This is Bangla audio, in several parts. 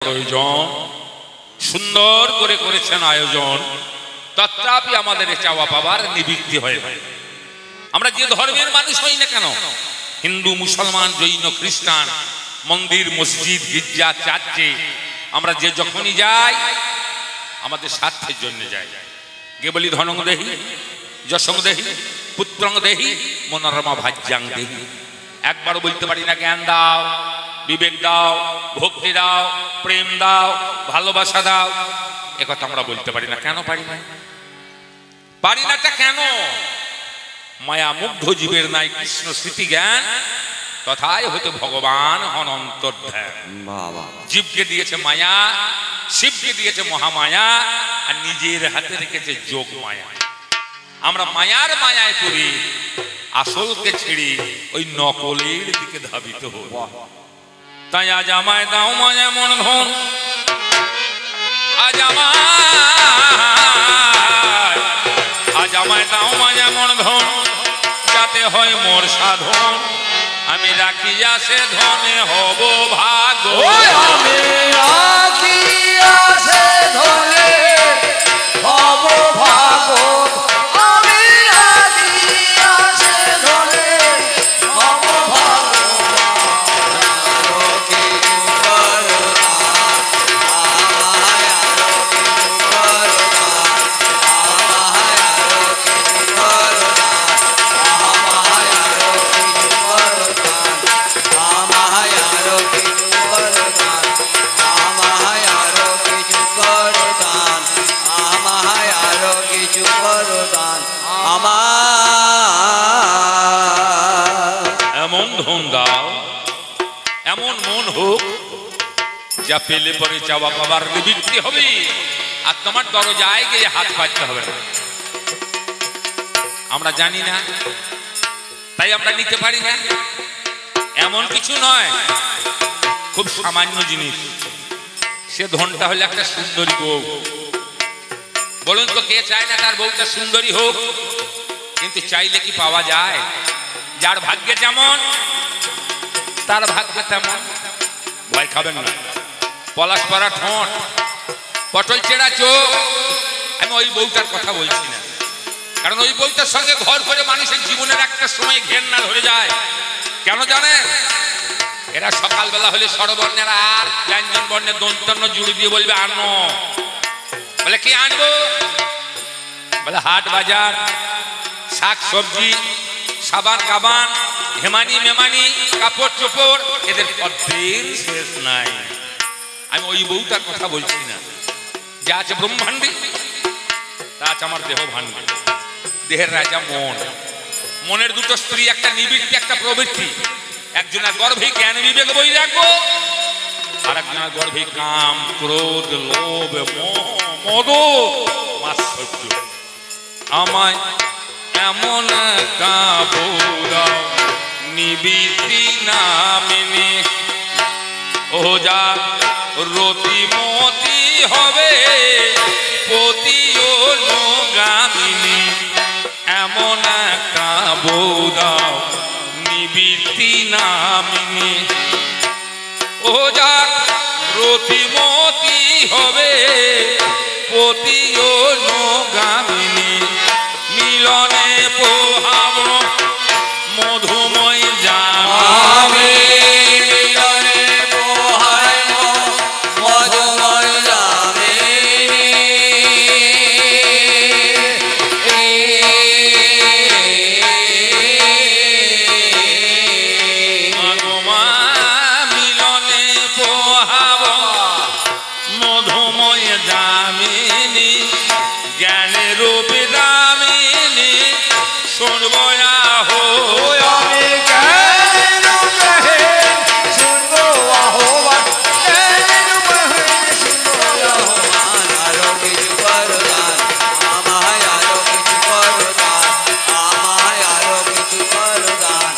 প্রয়োজন, সুন্দর করে করেছেন আয়োজন, তথাপি আমাদের চাওয়া পাবার নিবৃত্তি হয়ে যায়। আমরা যে ধর্মের মানুষ হই না কেন, হিন্দু, মুসলমান, জৈন, খ্রিস্টান, মন্দির, মসজিদ, গির্জা, চার্চে আমরা যে যখনই যাই আমাদের স্বার্থের জন্য যাই। গে বলি ধনং দেহি, যশং দেহি, পুত্রং দেহি, মনোরমা ভাজ্যাং দেহি। একবারও বলতে পারি না জ্ঞান দাও, বিবেক দাও, ভক্তি দাও, প্রেম দাও, ভালোবাসা দাও। একথা আমরা বলতে পারি না। কেন পারি না? পারি নাটা কেন? মায়া মুগ্ধ জীবের নাই কৃষ্ণ স্মৃতি জ্ঞান, তথায় হইতে ভগবান অনন্তর্ধ্যান। জীবকে দিয়েছে মায়া, শিবকে দিয়েছে মহামায়া, আর নিজের হাতে রেখেছে যোগ মায়া। আমরা মায়ার মায়ায় পড়ি, আসলকে ছেড়ে ওই নকলের দিকে ধাবিত হই। তাই আজ আমায় দাও মায়া মন ধন, আজ আমায় দাও মায়া মন ধন, যাতে হয় মোর সাধন। আমি রাখিয়া সে ধনে হব ভাগ্য, আমি রাখিয়া সে ধনে হব ভাগ্য, আমি রাখিয়া সে ধনে হব ভাগ্য। এমন ধন দাও, এমন মন হোক, যা পেলে পরে চাওয়া পাবার নিবৃত্তি হবে, আর তোমার দরজায় গিয়ে হাত পাততে হবে না। আমরা জানি না, তাই আমরা নিতে পারি না। এমন কিছু নয়, খুব সামান্য জিনিস। সে ধনটা হলে একটা সুন্দরী বউ। বলুন তো, কে চায় না তার বউটা সুন্দরী হোক? কিন্তু চাইলে কি পাওয়া যায়? যার ভাগ্যে যেমন তার ভাগ্যে তেমন। ভয় খাবেন না। পলাশ পরা ঠোঁট, পটল চেরা চোখ, আমি ওই বউটার কথা বলছি না। কারণ ওই বউটার সঙ্গে ঘর করে মানুষের জীবনের একটা সময় ঘেন্না ধরে যায়। কেন জানেন? এরা সকালবেলা হলে স্বরবর্ণের আর ব্যঞ্জন বর্ণের দন্তন্য জুড়ে দিয়ে বলবে আনো। বলে কি আনবো? বলে হাট বাজার, শাক সবজি, সাবান কাবান, হেমানি মেমানি, কাপড় চোপড়, এদের অর্ধের শেষ নাই। আমি ওই বউটার কথা বলছি না। যা আছে ব্রহ্মাণ্ডে, তা আছে আমার দেহ ভাণ্ডে। দেহের রাজা মন। মনের দুটো স্ত্রী, একটা নিবৃত্তি, একটা প্রবৃত্তি। একজনের গর্ভে জ্ঞান বিবেক বই রাখবো, আর একজনের গর্ভে কাম, ক্রোধ, লোভ, মদ, মাৎসর্য। আমায় এমন কাবু দাও নিবৃত্তি না মেনে, ও যা রতিমতি হবে পতি অনুগামিনী। এমন কাবু দাও নিবৃত্তি না মেনে, ও যা রতিমতি হবে পতি অনুগামিনী। মিলনে পোহাব মধুময় জামে, মিলনে পোহাব মধুময় জামে। মিলনে পোহাব মধুময় জামিনী। জ্ঞানের রূপে দামিনী শুনবয়া হো, আমি জ্ঞান রূপে শুনবো আহ্বান, জ্ঞান রূপে শুনবো আহ্বান। আরো কিছু করদান, আমায় আরো কিছু করদান, আমায় আরো কিছু করদান,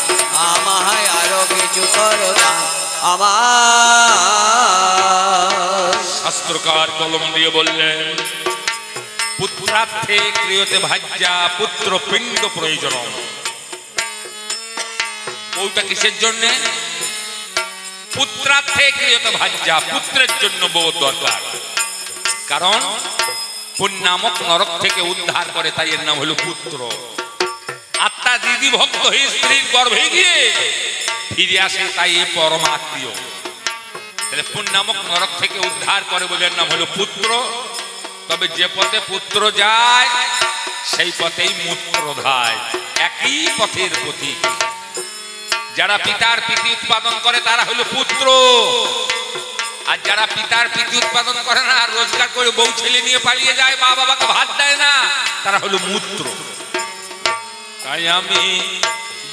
আমায় আরো কিছু করদান, আমার। শাস্ত্রকার কলম দিয়ে বললেন, পুত্রার্থে ক্রিয়তে ভাজ্যা পুত্র পিণ্ড প্রয়োজন। বউটা কিসের জন্যে? পুত্রার্থে ক্রিয়ত ভাজ্যা, পুত্রের জন্য বউ দরকার। কারণ পুণ্যামক নরক থেকে উদ্ধার করে, তাই এর নাম হলো পুত্র। আত্মা দিদি ভক্ত হয়ে স্ত্রীর গর্ভে গিয়ে ফিরে আসে, তাই এ পরম আত্মীয়। তাহলে পুণ্যামক নরক থেকে উদ্ধার করে বলে এর নাম হলো পুত্র। তবে যে পথে পুত্র যায় সেই পথেই মূত্র ধায়, একই পথের প্রতীক। যারা পিতার প্রীতি উৎপাদন করে তারা হলো পুত্র, আর যারা পিতার প্রীতি উৎপাদন করে না, রোজগার করে বউ ছেলে নিয়ে পালিয়ে যায়, মা বাবাকে ভাত দেয় না, তারা হলো মূত্র। তাই আমি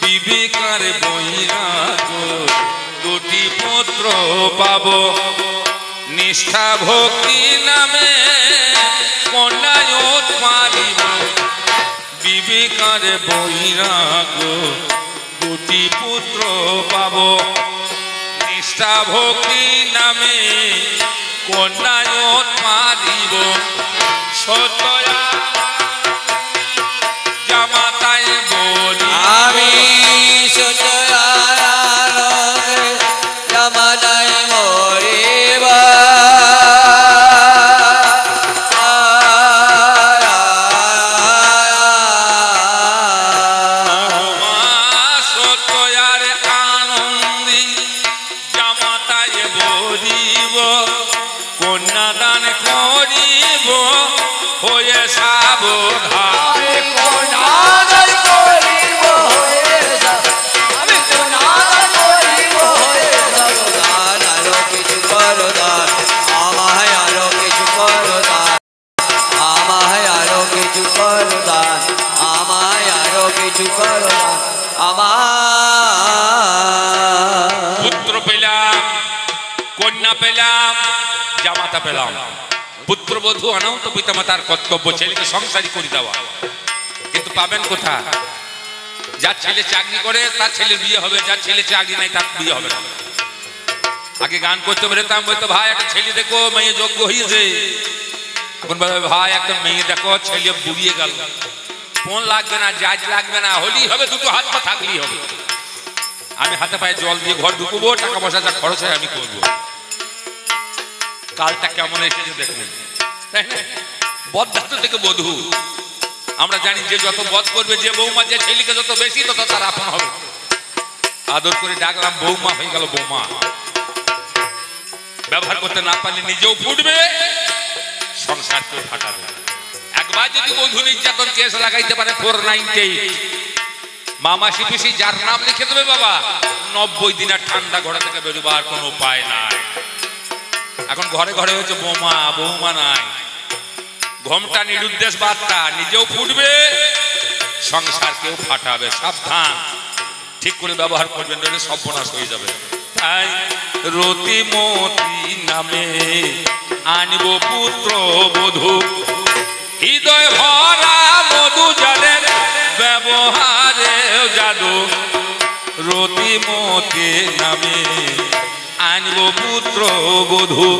বিবেকার বৈরাগ দুটি পুত্র পাবো, নিষ্ঠা ভক্তি নামে কন্যায়ত মারিব। বিবেকার বৈরাগ দুটি পুত্র পাবো, নিষ্ঠা ভক্তি নামে কন্যায়ত মারিব। সতয়া জামাতায় বলি আমি জামাতায় মরিব। কন্যাদান করিব হয়ে সাবধান। পুত্র পেলাম, কন্যা পেলাম, জামাতা পেলাম। পুত্রবধূ আনাও তো পিতামাতার কর্তব্য, ছেলেকে সংসারী করে দেওয়া। কিন্তু পাবেন কোথা? যার ছেলে চাকরি করে তার ছেলের বিয়ে হবে, যার ছেলে চাকরি নাই তার বিয়ে হবে না। আগে গান করতে বেরোতাম, বলতো ভাই একটা ছেলে দেখো মেয়ে যোগ্য হয়েছে। এখন বলবে ভাই একটা মেয়ে দেখো ছেলে বুড়িয়ে গেল, ফোন লাগবে না, জাজ লাগবে না, হলেই হবে, দুটো হাত পা থাকলেই হবে। আমি হাতে পায়ে জল দিয়ে ঘর ঢুকবো, টাকা পয়সা যা খরচ হয় আমি করবো। কালটা কেমন এসেছে দেখুন, তাই না? বদ্ধাত থেকে বধূ। আমরা জানি যে যত বধ করবে, যে বৌমা যে ছেলেকে যত বেশি তত তার আপন হবে। আদর করে ডাকলাম, বৌমা হয়ে গেল বৌমা। ব্যবহার করতে না পারলে নিজেও ফুটবে, সংসারকেও ফাটাবে। একবার যদি বধূ নির্যাতন কেস লাগাইতে পারে 498, মামাসি পিসি যার নাম লিখে দেবে বাবা, 90 দিনের ঠান্ডা ঘরে থেকে বেরোবার কোনো উপায় নাই। এখন ঘরে ঘরে হচ্ছে বোমা, বৌমা নাই। ঘোমটা নিরুদ্দেশ বার্তা, নিজেও ফুটবে, সংসারকেও ফাটাবে। সাবধান, ঠিক করে ব্যবহার করবেন, নইলে সর্বনাশ হয়ে যাবে। তাই রতিমতি নামে আনব পুত্র বধূ, হৃদয় ভরা মধু যাদের ব্যবহারে জাদু। রতিমতি নামে আনব পুত্র বধূ,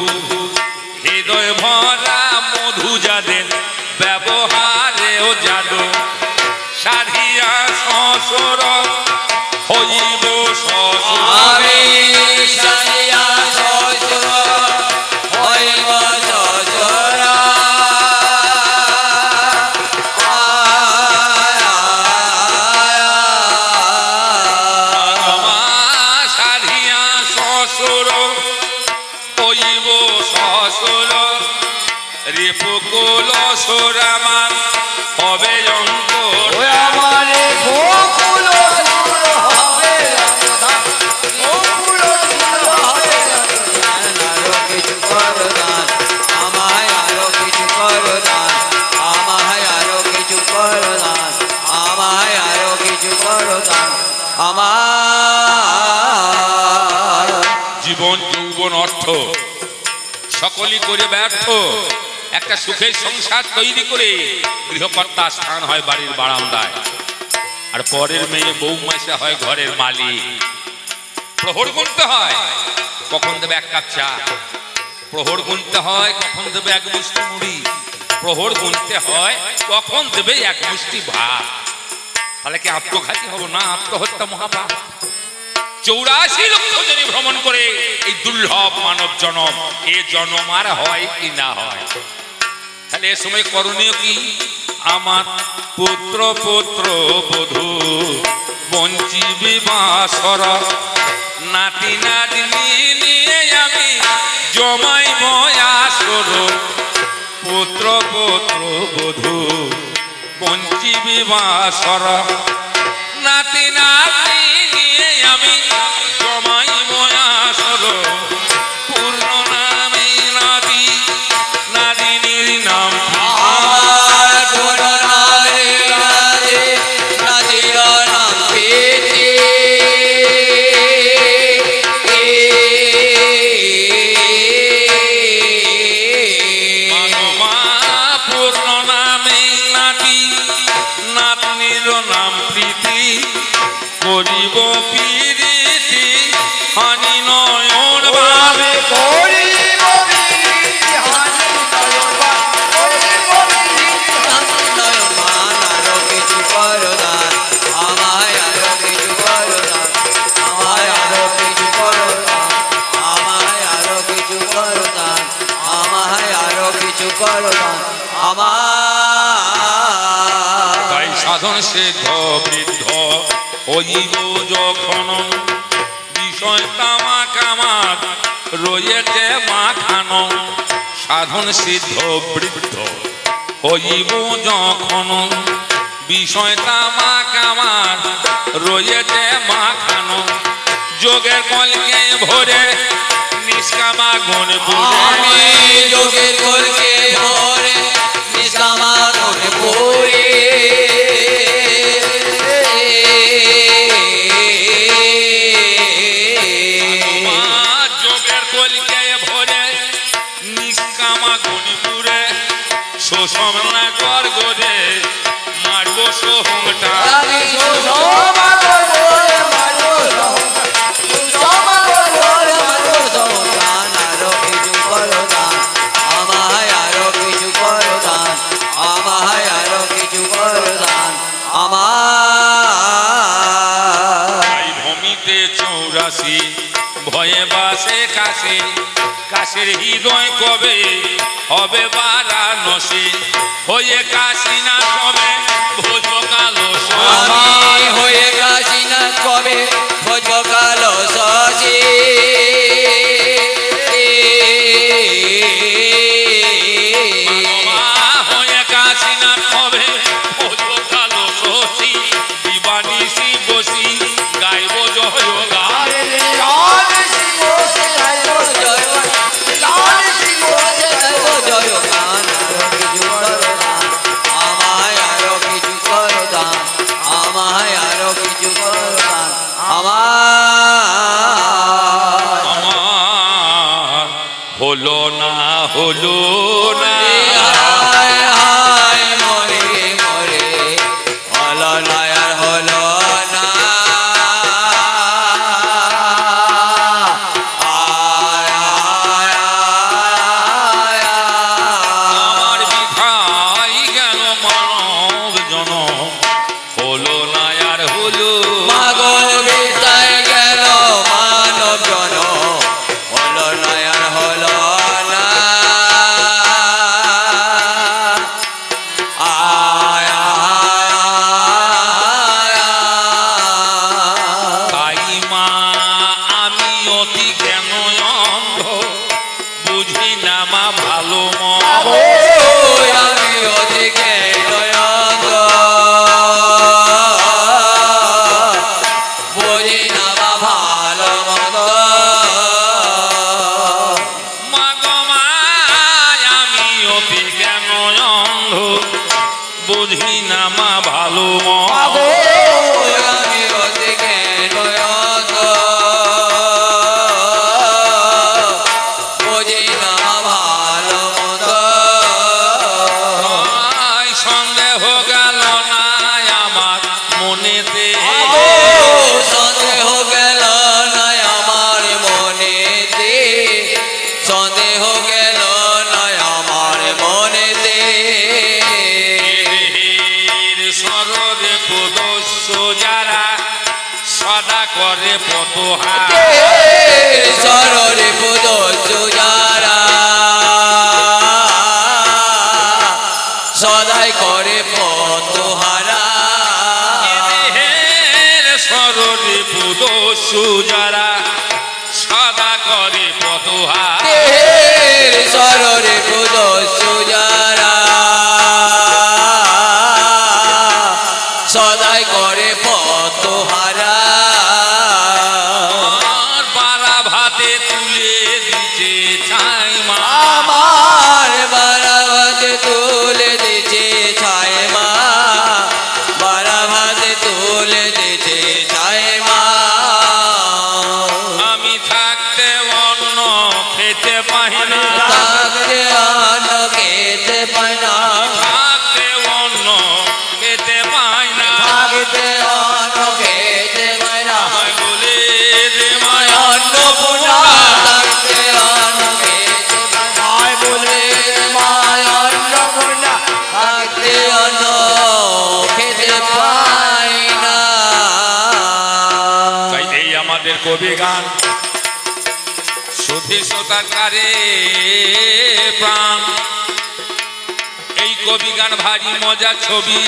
হৃদয় ভরা মধু যাদের ব্যবহারেও জাদু। সাধিয়া শ্বশুর হইব শ্বশুর, আমি সাধিয়া শ্বশুর হইব শ্বশুর। সাধিয়া শ্বশুর হইব শ্বশুর, রেপুকুল সুরামান হবে অঙ্কুর। আমারে গোকুল হবে গোকুল হবে। আরো কিছু করো দান, আমায় আরো কিছু করো দান, আমায় আরো কিছু করো দান, আমায় আরো কিছু করো দান। আমার জীবন যৌবন অর্থ সকলই করে ব্যর্থ। একটা সুখের সংসার তৈরি করে গৃহকর্তা স্থান হয় বাড়ির বারান্দায়, আর পরের মেয়ে বৌমাসা হয় ঘরের মালিক। প্রহর গুনতে হয় কখন দেবে এক কাপ চা, প্রহর গুনতে হয় কখন দেবে এক মুষ্টি মুড়ি, প্রহর গুনতে হয় কখন দেবে এক মুষ্টি ভাত। তাহলে কি আত্মঘাতী হবো না? আত্মহত্যা মহাপাপ। 84 লক্ষ জনে ভ্রমণ করে এই দুর্লভ মানব জনম, এ জনম আর হয় কি না হয়? তাহলে এ সময় করণীয় কি? আমার পুত্র পুত্র বধূ বঞ্চিবি বাসর, নাতি নাতনি নিয়ে আমি জমাইব আসর। পুত্র পুত্র বধূ বঞ্চিবি বাসর, নাতি নাতনি নিয়ে আমি জমাইব আসর। পূর্ণ নামে নাতি নাদিনীর নাম আমার পূর্ণ নামে নাতি নাদির নাম প্রীতি। মা পূর্ণ নামে নাতি নাতনির নাম প্রীতি। করিব প্রীতি হানি নয়ন ভাবে, করিব প্রীতি হানি নয়ন ভাবে, নয়নমান আরো কিছু করদান, আমায় আরো কিছু করদান, আমায় আরো কিছু করদান, আমায় আরো কিছু করদান, আমায় আরো কিছু করদান, আমার। তাই সাধন সিদ্ধ বৃদ্ধ হইব যখন, বিষয় তামা কামাত রয়েছে মাখানো। সাধন সিদ্ধ বৃদ্ধ হইব যখন, বিষয় তামা কামাত রয়েছে মাখানো। যোগের কলকে ভরে নিষ্কামা গুণ আমি যোগের কলকে ভরে নিষ্কামা গুণ পুরে। যোগের কলকে ভরে নিষ্কামা গুণপুরে, শোষম না কর গোরে মারব সোহমটা। আমি সুষমা করব মারব সুষমা করব দান আরো কিছু করো দান, আমায় আরো কিছু করো দান, আমায় আরো কিছু করো দান, আমার। তাই ভূমিতে 84 ভয়ে বাসে কাছে, কাশের হৃদয় কবে হবে বারাণসী। হয়ে কাশী না কবে ভোজ কালো আমি হয়ে গেছি না কবে ভোজ কালো শশী। হয়ে কাশী না কবে ভোজ কালো শশী। দিবানিশি বসি গাইব জয় গান। লাল সিংহ সে গাইব জয় লাল সিংহ সে গাইব জয় গান আরো কিছু করো দান, আমায় আরো কিছু করো দান, আমায় আরো কিছু করো দান, আমার। আমার হলো না হলো না, হায় হায় মরে মরে হলো না আর হলো না। আয় আয় আয় আমার বিধাই গেল মানব জনম। হলো না আর হলো মাগো বিদায় গেল মানব জন, হলো না আর হলো না। আয় আয় আয় তাই মা আমি অতি জ্ঞান অন্ধ, বুঝি না মা ভালো মন্দ। ওই আমি ওদিকে নয়ন বুঝি না বা ভালো মন্দ। মা গো মা আমি অতি জ্ঞান অন্ধ, বুঝি না মা ভালো মন্দ। ওই আমি ওদিকে নয়ন বুঝি না ভালো মন্দ। তাই সন্দেহ গেল না আমার মনেতে, সন্দেহ গেল না আমার মনেতে, সন্দেহ গেল না আমার মনেতে। সররে পদ করে পতহার সররে পদ সুজারা সদাই করে পতহারা সররে পুদ সুজারা সদা করে পতহার সররে পদ সুজারা সদাই করে পতহারা বারা ভাতে তুলে দিছে ছাই মা আমার বারাভাতে তুলে দিছে ছাই মা বারাভাতে তুলে দিছে ছাই মা আমি থাকতে অন্য খেতে পাই না থাকতে অন্ন খেতে পাই না থাকতে অন্য খেতে পাই না থাকতে অন্ন খেতে পাই না আমায় বলে রে মায় অন্নপূর্ণা থাকতে অন্ন খেতে পাই না বলে মায় অন্নপূর্ণা থাকতে অন্ন খেতে পাই না তাই এই আমাদের কবি গান সুধী সোতাকারে প্রাণ এই কবি গান ভারী মজার ছবি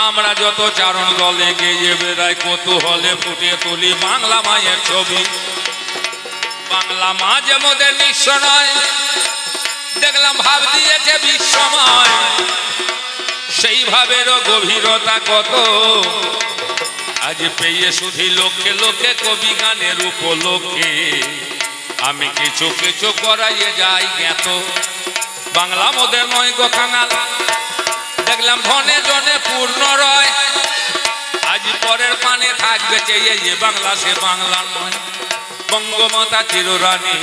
আমরা যত চারণ দলে গেয়ে বেড়াই কৌতূহলে ফুটে তুলি বাংলা মায়ের ছবি বাংলা মা যে মোদের নিঃস্ব নয় দেখলাম ভাব দিয়েছে বিশ্বময় সেই ভাবেরও গভীরতা কত আজ পেয়ে শুধু লোকে লোকে কবি গানের উপলক্ষে আমি কিছু কিছু করাইয়ে যাই জ্ঞাত বাংলা মোদের নয় গো কাঙাল দেখলাম ধনে জনে পূর্ণ রয় আজ পরের পানে থাকবে চেয়ে এ বাংলা সে বাংলা নয় বঙ্গমাতা চিররানী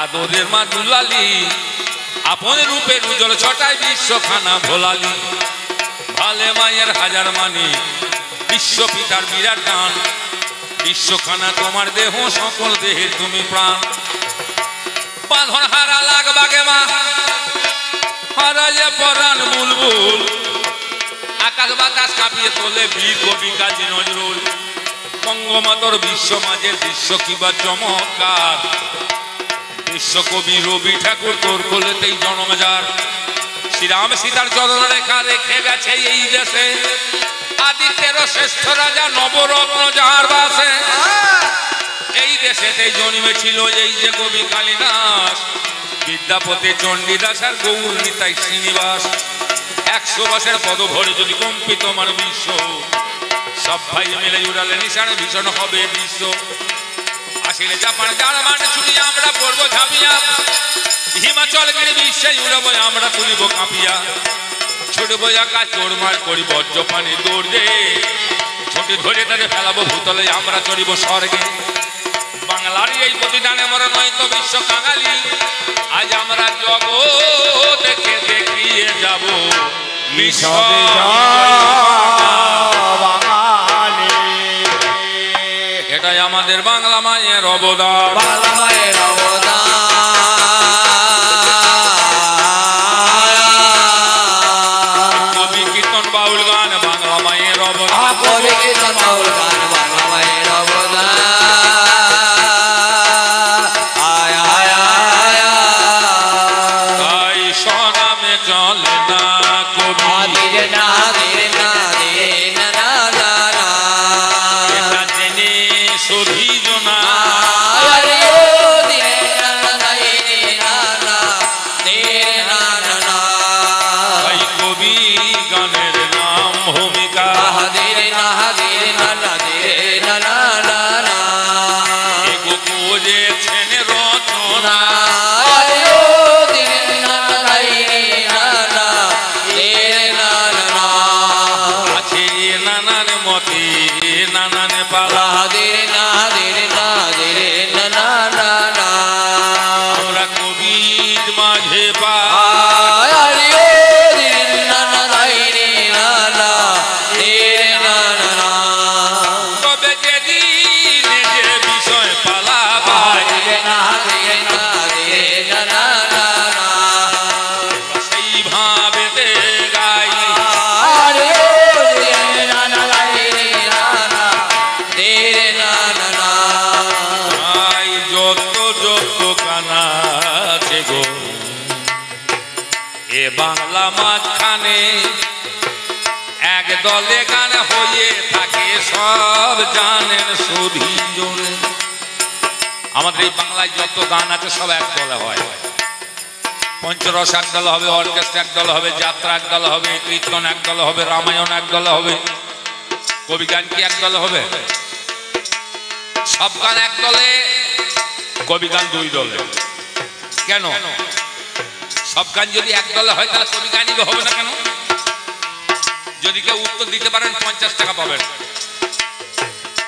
আদরের মা দুলালি আপন রূপের উজ্জ্বল ছটায় বিশ্বখানা ভোলালি ভালে মায়ের হাজার মানি বিশ্ব পিতার বিরাট গান বিশ্বখানা তোমার দেহ সকল দেহের তুমি প্রাণ বাঁধন হারা লাগবাগে মা হারা যে পরাণ বুলবুল আকাশ বাতাস কাঁপিয়ে তোলে বীর কবি কাজী নজরুল বঙ্গমাতর বিশ্ব মাঝে দৃশ্য কিবা চমৎকার বিশ্বকবি রবি ঠাকুর তোর কোলেতেই জন্ম যার শ্রীরাম সীতার চরণ রেখা রেখে গেছে এই দেশে আদিত্যের শ্রেষ্ঠ রাজা নবরত্ন যাহার বাসে এই দেশেতেই জন্মেছিল এই যে কবি কালিদাস বিদ্যাপতি চণ্ডীদাস আর গৌর নিতাই শ্রীনিবাস 100 বছর পদ ভরে যদি কম্পিত আমার বিশ্ব সব ভাই মিলে উড়ালে নিশানে ভীষণ হবে বিশ্ব আসলে জাপান জার্মান ছুটি আমরা পড়বো ঝাঁপিয়া হিমাচল গিরি বিশ্বে উড়বো আমরা তুলিব কাঁপিয়া ছুটবো একা চোরমার করি বজ্র পানি দৌড় দে ছুটি ধরে তাদের ফেলাবো ভূতলে আমরা চড়িব স্বর্গে বাংলার এই প্রতিদানে মরা নয় তো বিশ্ব কাঙালি আজ আমরা জগৎ দেখে দেখিয়ে যাব এটাই আমাদের বাংলা মায়ের অবদান বাংলা মায়ের অবদান কবি কীর্তন বাউল গান বাংলা মায়ের অবদান কবি কীর্তন বাউল গান বাংলা মায়ের অবদান আয় আয় আয় তাই স্বনামে চলে না কবি আদির না দির না দির না না না না এটা জেনে সভি জনা আরে ও দির এ বাংলা মাঝখানে এক দলে গান হয়ে থাকে, সব জানেন সুধীজনে। আমাদের এই বাংলায় যত গান আছে সব এক দলে হয়। পঞ্চরস এক দল হবে, অর্কেস্ট্রা এক দল হবে, যাত্রা এক দল হবে, কীর্তন এক দল হবে, রামায়ণ এক দল হবে। কবি গান কি এক দলে হবে? সব গান এক দলে, কবি গান দুই দলে। কেন? সব গান যদি এক দলে হয় তাহলে কবি গানই হবে না কেন? যদি কেউ উত্তর দিতে পারেন 50 টাকা পাবেন।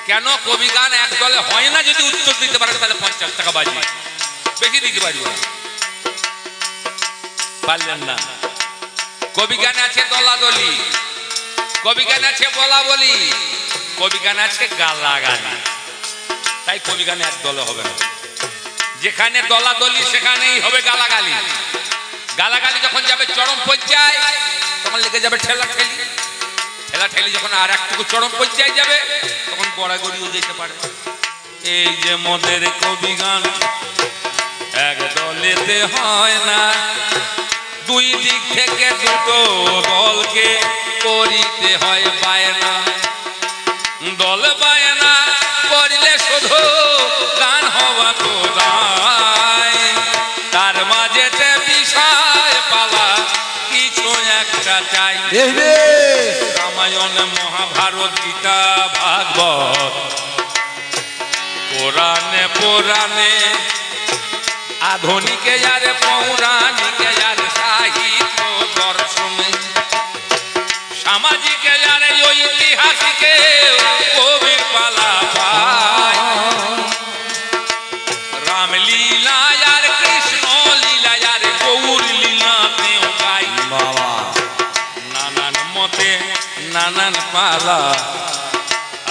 কেন কবি গান এক দলে হয় না? যদি উত্তর দিতে পারেন তাহলে 50 টাকা বাজি, বেশি দিতে পারবো না। পারলেন না। কবি গান আছে দলাদলি, কবি গান আছে বলা বলি, কবি গান আছে গালাগালি। তাই কবি গান এক দলে হবে না। যেখানে দলাদলি সেখানেই হবে গালাগালি। গালাগালি যখন যাবে চরম পর্যায়ে তখন লেগে যাবে ঠেলাঠেলি। ঠেলাঠেলি যখন আর একটুকু চরম পর্যায়ে যাবে তখন গড়াগড়িও যেতে পারে। এই যে মোদের কবি গান এক দলেতে হয় না, দুই দিক থেকে দুটো দলকে করিতে হয় বায়না। দল বায়না করিলে শুধু গান হওয়া তো দায়, তার মাঝেতে বিষয় পালা কিছু একটা চাই। রামায়ণ, মহাভারত, গীতা, ভাগবত, পুরাণে পুরাণে, আধুনিকে আর পৌরাণিকে আর সাহিত্য দর্শনে, সামাজিকে আর ঐতিহাসিকে কবির পালা পায়। রামলীলা আর কৃষ্ণ লীলা আর গৌর লীলাতেও গাই। নানান মতে নানান পালা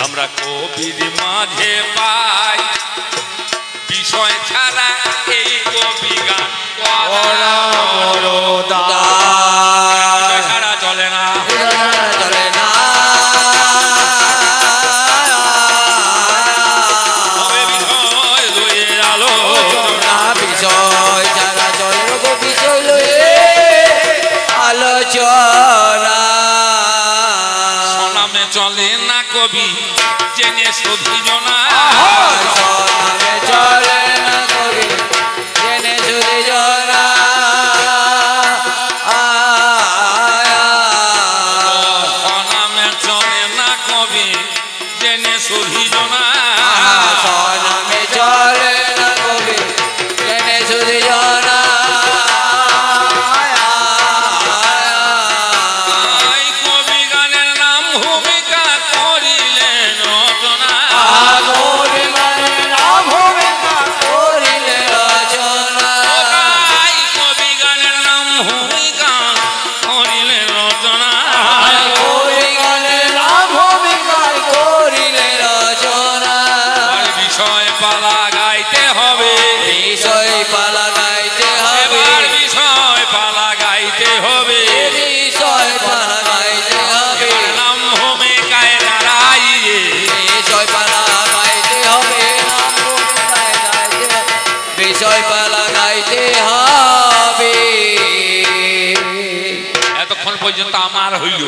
আমরা কবির মাঝে পাই। বিষয় ছাড়া এই কবি গান ছাড়া চলে না, চলে না। বিষয় লয়ে আলো বিষয় ছাড়া চলে গো, বিষয় লয়ে আলোচনা। নামে চলে না কবি জেনে সুধীজনা। নামে চলে না কবি জেনে সুধীজনা। নামে চলে না কবি জেনে সুধীজনা। নামে চলে না কবি জেনে সুধীজনা। কবি গানের নাম ভূমিকা করিলেন রচনা। কবি গানের নাম ভূমিকা করিলে রচনা। কবি গানের নাম ভূমিকা করিলেন রচনা। কবি গানের নাম ভূমিকা করিলে রচনা। বিষয় পালা গাইতে হবে, বিষয় পালা গাইতে হবে। এবার বিষয় পালা গাইতে হবে। বিষয় পালা গাইতে হবে। এবার নাম ভূমিকায় দাঁড়াইয়ে বিষয় পালা গাইতে হবে। নাম ভূমিকায় গাইতে হবে। বিষয় পালা গাইতে হবে। এতক্ষণ পর্যন্ত আমার হইল,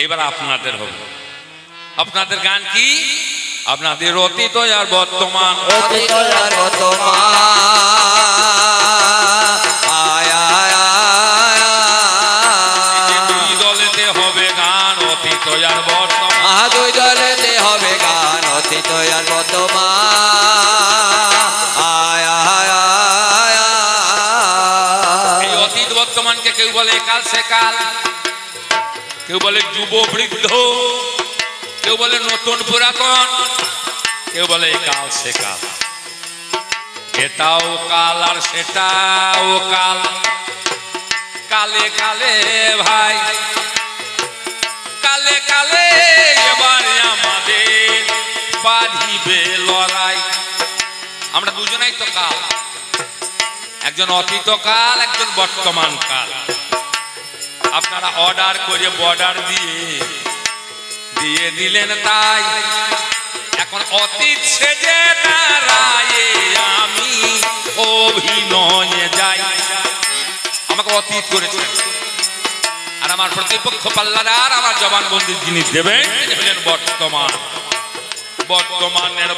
এবার আপনাদের হবে। আপনাদের গান কি? আপনাদের অতীত আর বর্তমান। অতীত আর বর্তমান। আয় আয় আয় আয়। দুই দলেতে হবে গান অতীত আর বর্তমান। দুই দলেতে হবে গান অতীত আর বর্তমান। আয় আয় আয় আয়। এই অতীত বর্তমানকে কেউ বলে একাল সেকাল, কেউ বলে যুব বৃদ্ধ, কেউ বলে নতুন পুরাতন, কেউ বলে একাল সেকাল। এটাও কাল আর সেটাও কাল, কালে কালে ভাই, কালে কালে এবারে আমাদের বাঁধিবে লড়াই। আমরা দুজনেই তো কাল, একজন অতীত কাল, একজন বর্তমান কাল। আপনারা অর্ডার করে বর্ডার দিয়ে দিলেন, তাই এখন অতীত সেজে দাঁড়ায় আমি অভিনয়ে যাই। আমাকে অতীত করেছেন। আর আমার প্রতিপক্ষ পাল্লাদার আমার জবানবন্দির জিনিস দেবেন তিনি হলেন বর্তমান, বর্তমানের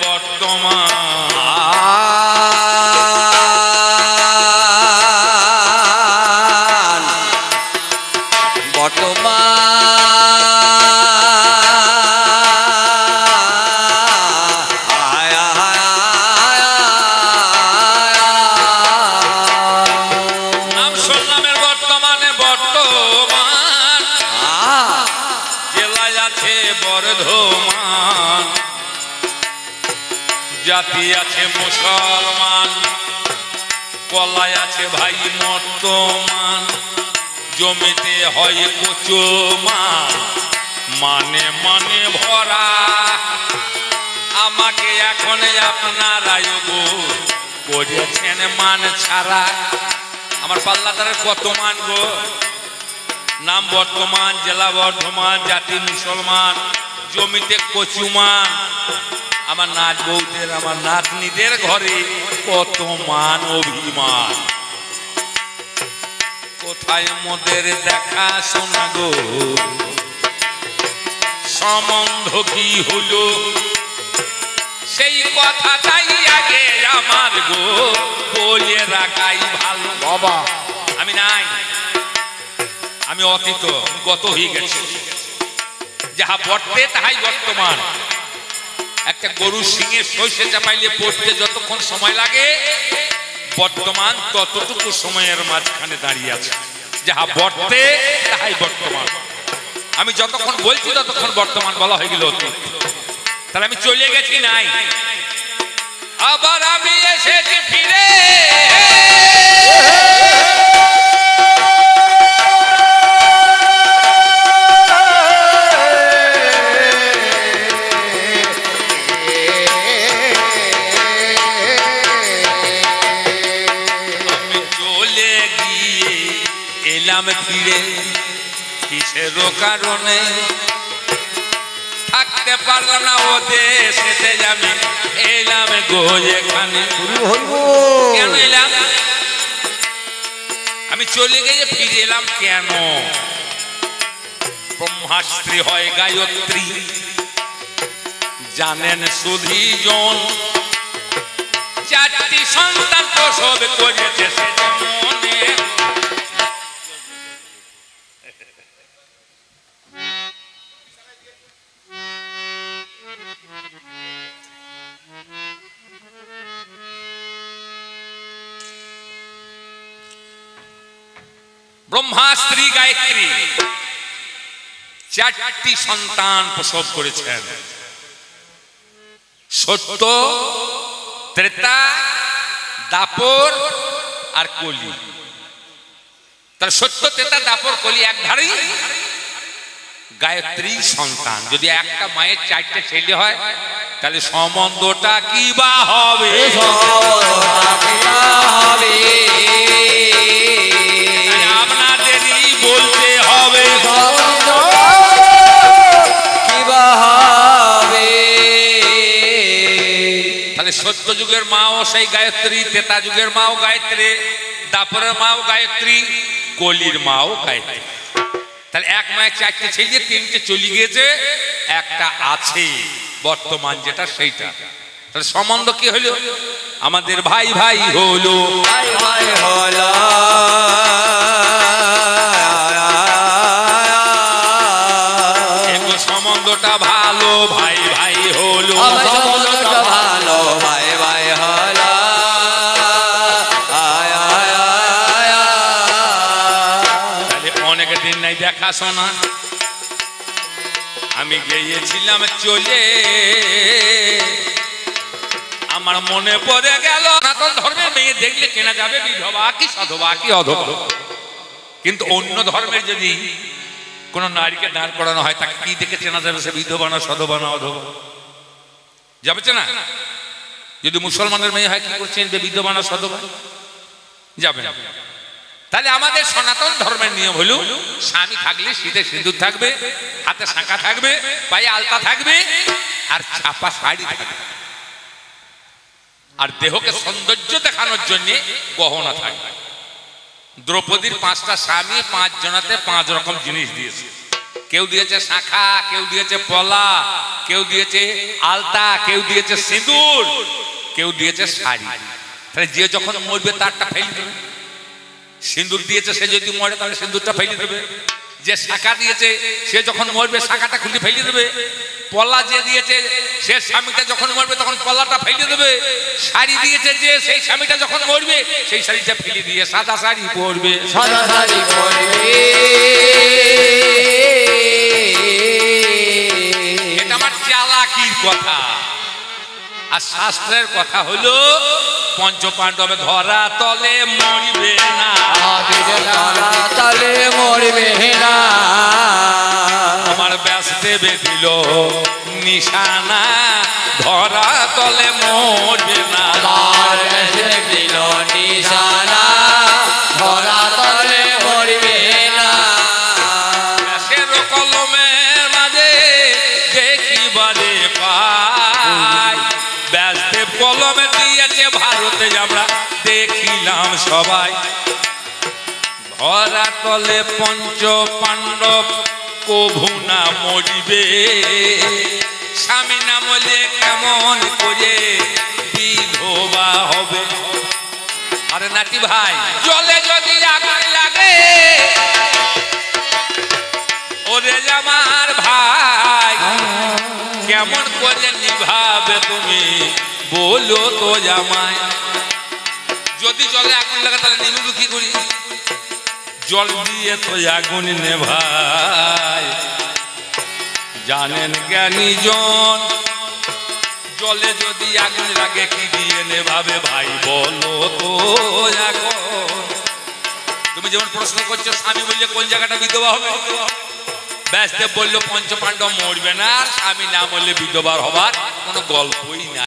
নাম শুনলামের বর্তমানে বর্তমান, জেলায় আছে বর্ধমান, জাতি আছে মুসলমান, কলায় আছে ভাই মর্তমান, জমিতে হয় কচুমান, মানে মানে ভরা। আমাকে এখন আপনারাই গো করেছেন মান ছাড়া। আমার পাল্লাদারের কত মান গো, নাম বর্তমান, জেলা বর্ধমান, জাতি মুসলমান, জমিতে কচুমান। আমার নাচ বউদের আমার নাতনিদের ঘরে কত মান অভিমান। কোথায় মোদের দেখা শোনা গো, সম্বন্ধ কি হলো সেই কথাটাই আগে আমার গো বলে রাখাই ভালো। বাবা আমি নাই, আমি অতীত, গত হয়ে গেছি। যাহা বর্তে তাহাই বর্তমান। একটা গরু সিংহে সইষে চাপাইলে পড়তে যতক্ষণ সময় লাগে, বর্তমান ততটুকু সময়ের মাঝখানে দাঁড়িয়ে আছে। যাহা বর্তে তাহাই বর্তমান। আমি যতক্ষণ বলছি ততক্ষণ বর্তমান বলা হয়ে গেল অতীত। তাহলে আমি চলে গেছি নাই, আবার আমি এসেছি ফিরে। আমি চলে গিয়ে এলাম ফিরে, কিসের কারণে থাকতে পারলাম না ও দেশেতে, আমি এলাম গো এখানে। কেন এলাম? আমি চলে গিয়ে ফিরে এলাম কেন? ব্রহ্মাস্ত্রী হয় গায়ত্রী, জানেন সুধীজন, চারটি সন্তান প্রসব করেছে সে মনে। ব্রহ্মাস্ত্রী গায়ত্রী চারটি সন্তান প্রসব করেছেন, সত্য, ত্রেতা, দাপর আর কলি। তার সত্য, ত্রেতা, দাপর, কলি এক ধারেই গায়ত্রী সন্তান। যদি একটা মায়ের চারটে ছেলে হয় তাহলে সম্বন্ধটা কি বা হবে? আপনাদেরই বলতে হবে। তাহলে সত্য যুগের মাও সেই গায়ত্রী, ত্রেতা যুগের মাও গায়ত্রী, দাপরের মাও গায়ত্রী, কলির মাও গায়ত্রী। তাহলে এক মায়ের চারটে ছেলে, তিনটে চলে গিয়েছে, একটা আছে বর্তমান যেটা সেইটা। তাহলে সম্বন্ধ কি হলো? আমাদের ভাই ভাই হলো, ভাই ভাই হলো, সম্বন্ধটা ভালো, ভাই ভাই হলো, সম্বন্ধটা ভালো, ভাই ভাই হলো। তাহলে অনেক দিন নাই দেখাশোনা। আমি গিয়েছিলাম চলে, আমার মনে পড়ে গেল সনাতন ধর্মের মেয়ে দেখলে চেনা যাবে বিধবা কি সধবা কি অধবা। কিন্তু অন্য ধর্মের যদি কোনো নারীকে দাঁড় করানো হয় তাকে কি দেখে চেনা যাবে সে বিধবা না সধবা না অধবা? যাবে চেনা? যদি মুসলমানের মেয়ে হয় কি করছেন যে বিধবা না সধবা? যাবে না। তাহলে আমাদের সনাতন ধর্মের নিয়ম হলো স্বামী থাকলে শীতে সিঁদুর থাকবে, হাতে শাঁখা থাকবে, পায়ে আলতা থাকবে আর ছাপা শাড়ি থাকবে, আর দেহকে সৌন্দর্য দেখানোর জন্য গহনা থাকবে। দ্রৌপদীর 5টা স্বামী 5 জনাতে 5 রকম জিনিস দিয়েছে। কেউ দিয়েছে শাখা, কেউ দিয়েছে পলা, কেউ দিয়েছে আলতা, কেউ দিয়েছে সিঁদুর, কেউ দিয়েছে শাড়ি। তাহলে যে যখন মরবে তারটা ফেলে দেবে। সিঁদুর দিয়েছে সে যদি মরে তাহলে সিঁদুরটা ফেলে দেবে। যে শাখা দিয়েছে সে যখন মরবে শাখাটা খুলে ফেলে দেবে। পলা যে দিয়েছে সে স্বামীটা যখন মরবে তখন পলাটা ফেলে দেবে। শাড়ি দিয়েছে যে সেই স্বামীটা যখন মরবে সেই শাড়িটা ফেলে দিয়ে সাদা শাড়ি পরবে। সাদা শাড়ি পরবে। এটা আমার চালাকির কথা। আর শাস্ত্রের কথা হলো পঞ্চপাণ্ডবে ধরা তলে মরিবে না, ধরা তলে মরবে না। আমার ব্যাসদেবে দিল নিশানা, ধরা তলে মরবে না। আমার ব্যাসদেব দিল নিশানা, ধরা তলে মরবে না। ব্যাসের কলমের মাঝে দেখিবারে পাই, ব্যাসদেব কলমে দিয়েছে ভারতে আমরা দেখিলাম সবাই। ধরা তলে পঞ্চ পাণ্ডব কভু না মরিবে, স্বামী না মরলে কেমন করে বিধবা হবে। আরে নাতি ভাই, জলে যদি আগুন লাগে ওরে আমার ভাই কেমন করে নিভাবে তুমি বলো তো জামাই। যদি জলে আগুন লাগে তাহলে নিভবে কি করি? জল দিয়ে তো আগুন নেভাই, জানেন জ্ঞানী জন। জলে যদি আগুন লাগে কি দিয়ে নেভাবে ভাই বলো তো এখন। তুমি যেমন প্রশ্ন করছো স্বামী বললে কোন জায়গাটা বিধবা হবে, ব্যাসদেব বললো পঞ্চপাণ্ডব মরবে না, আর স্বামী না মরলে বিধবার হবার কোনো গল্পই না।